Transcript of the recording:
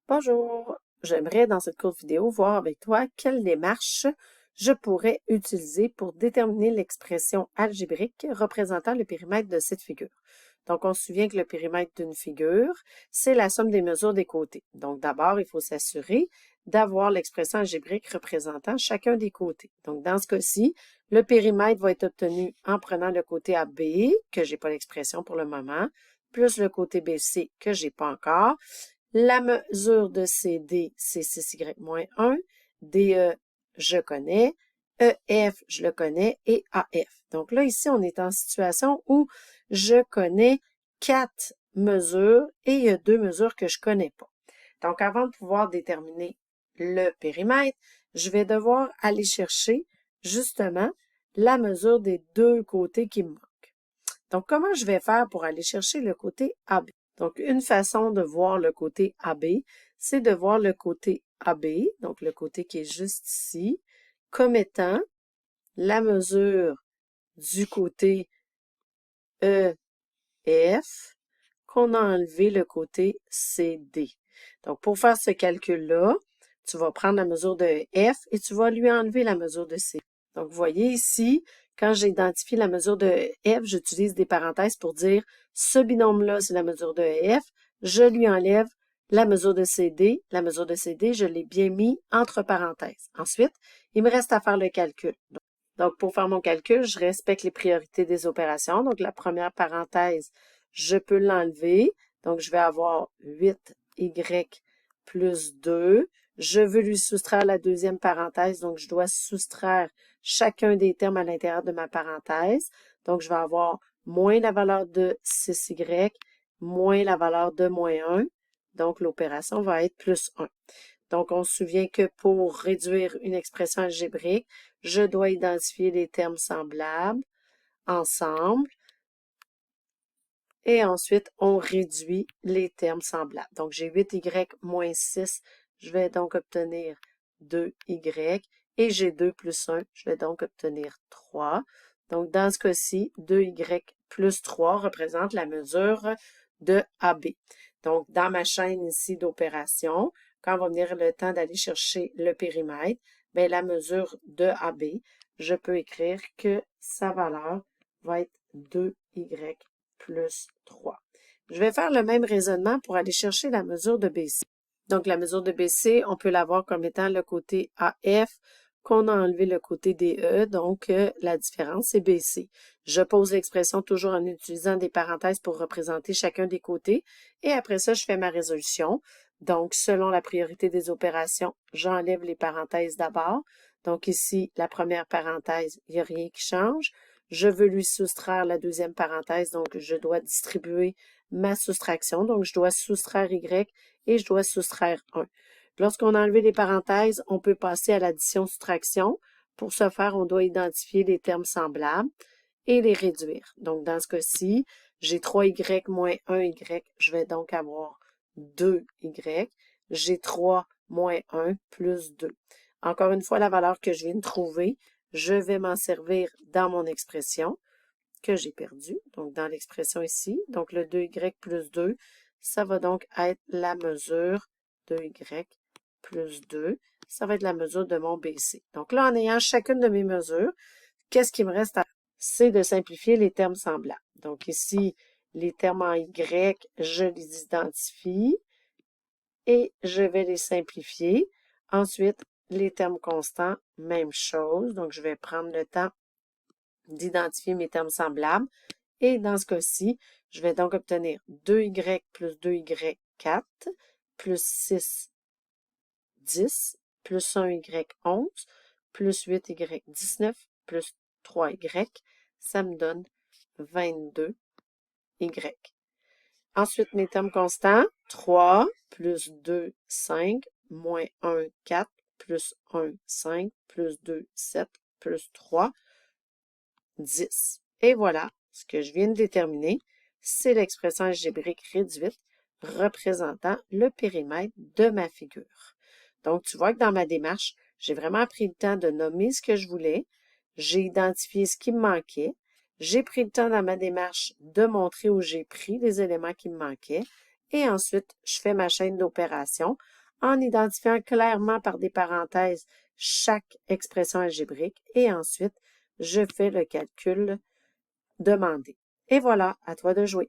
Bonjour, j'aimerais dans cette courte vidéo voir avec toi quelle démarche je pourrais utiliser pour déterminer l'expression algébrique représentant le périmètre de cette figure. Donc, on se souvient que le périmètre d'une figure, c'est la somme des mesures des côtés. Donc, d'abord, il faut s'assurer d'avoir l'expression algébrique représentant chacun des côtés. Donc, dans ce cas-ci, le périmètre va être obtenu en prenant le côté AB, que j'ai pas l'expression pour le moment, plus le côté BC, que j'ai pas encore. La mesure de CD, c'est 6y-1. DE, je connais. EF, je le connais. Et AF. Donc là, ici, on est en situation où je connais 4 mesures et il y a 2 mesures que je connais pas. Donc, avant de pouvoir déterminer le périmètre, je vais devoir aller chercher justement la mesure des 2 côtés qui me manquent. Donc, comment je vais faire pour aller chercher le côté AB? Donc, une façon de voir le côté AB, c'est de voir le côté AB, donc le côté qui est juste ici, comme étant la mesure du côté EF qu'on a enlevé le côté CD. Donc, pour faire ce calcul-là, tu vas prendre la mesure de F et tu vas lui enlever la mesure de C. Donc, vous voyez ici, quand j'identifie la mesure de F, j'utilise des parenthèses pour dire ce binôme-là, c'est la mesure de F. Je lui enlève la mesure de CD. La mesure de CD, je l'ai bien mis entre parenthèses. Ensuite, il me reste à faire le calcul. Donc, pour faire mon calcul, je respecte les priorités des opérations. Donc, la première parenthèse, je peux l'enlever. Donc, je vais avoir 8y plus 2. Je veux lui soustraire la deuxième parenthèse, donc je dois soustraire chacun des termes à l'intérieur de ma parenthèse. Donc, je vais avoir moins la valeur de 6y, moins la valeur de moins 1. Donc, l'opération va être plus 1. Donc, on se souvient que pour réduire une expression algébrique, je dois identifier les termes semblables ensemble. Et ensuite, on réduit les termes semblables. Donc, j'ai 8y moins 6. Je vais donc obtenir 2y. Et j'ai 2 plus 1. Je vais donc obtenir 3. Donc, dans ce cas-ci, 2y plus 3 représente la mesure de AB. Donc, dans ma chaîne ici d'opération, quand va venir le temps d'aller chercher le périmètre, bien, la mesure de AB, je peux écrire que sa valeur va être 2y plus 3. Je vais faire le même raisonnement pour aller chercher la mesure de BC. Donc, la mesure de BC, on peut l'avoir comme étant le côté AF qu'on a enlevé le côté DE, donc la différence, c'est BC. Je pose l'expression toujours en utilisant des parenthèses pour représenter chacun des côtés, et après ça, je fais ma résolution. Donc, selon la priorité des opérations, j'enlève les parenthèses d'abord. Donc ici, la première parenthèse, il n'y a rien qui change. Je veux lui soustraire la deuxième parenthèse, donc je dois distribuer ma soustraction. Donc, je dois soustraire Y et je dois soustraire 1. Lorsqu'on a enlevé les parenthèses, on peut passer à l'addition-soustraction. Pour ce faire, on doit identifier les termes semblables et les réduire. Donc, dans ce cas-ci, j'ai 3y moins 1y. Je vais donc avoir 2y. J'ai 3 moins 1 plus 2. Encore une fois, la valeur que je viens de trouver, je vais m'en servir dans mon expression que j'ai perdue, donc dans l'expression ici. Donc, le 2y plus 2, ça va donc être la mesure 2y plus 2. Ça va être la mesure de mon BC. Donc là, en ayant chacune de mes mesures, qu'est-ce qui me reste à faire? C'est de simplifier les termes semblables. Donc ici, les termes en y, je les identifie et je vais les simplifier. Ensuite, les termes constants, même chose. Donc, je vais prendre le temps d'identifier mes termes semblables. Et dans ce cas-ci, je vais donc obtenir 2y plus 2y, 4, plus 6, 10, plus 1y, 11, plus 8y, 19, plus 3y. Ça me donne 22y. Ensuite, mes termes constants, 3 plus 2, 5, moins 1, 4, plus 1, 5, plus 2, 7, plus 3, 10. Et voilà, ce que je viens de déterminer, c'est l'expression algébrique réduite représentant le périmètre de ma figure. Donc, tu vois que dans ma démarche, j'ai vraiment pris le temps de nommer ce que je voulais, j'ai identifié ce qui me manquait, j'ai pris le temps dans ma démarche de montrer où j'ai pris les éléments qui me manquaient, et ensuite, je fais ma chaîne d'opérations en identifiant clairement par des parenthèses chaque expression algébrique et ensuite, je fais le calcul demandé. Et voilà, à toi de jouer.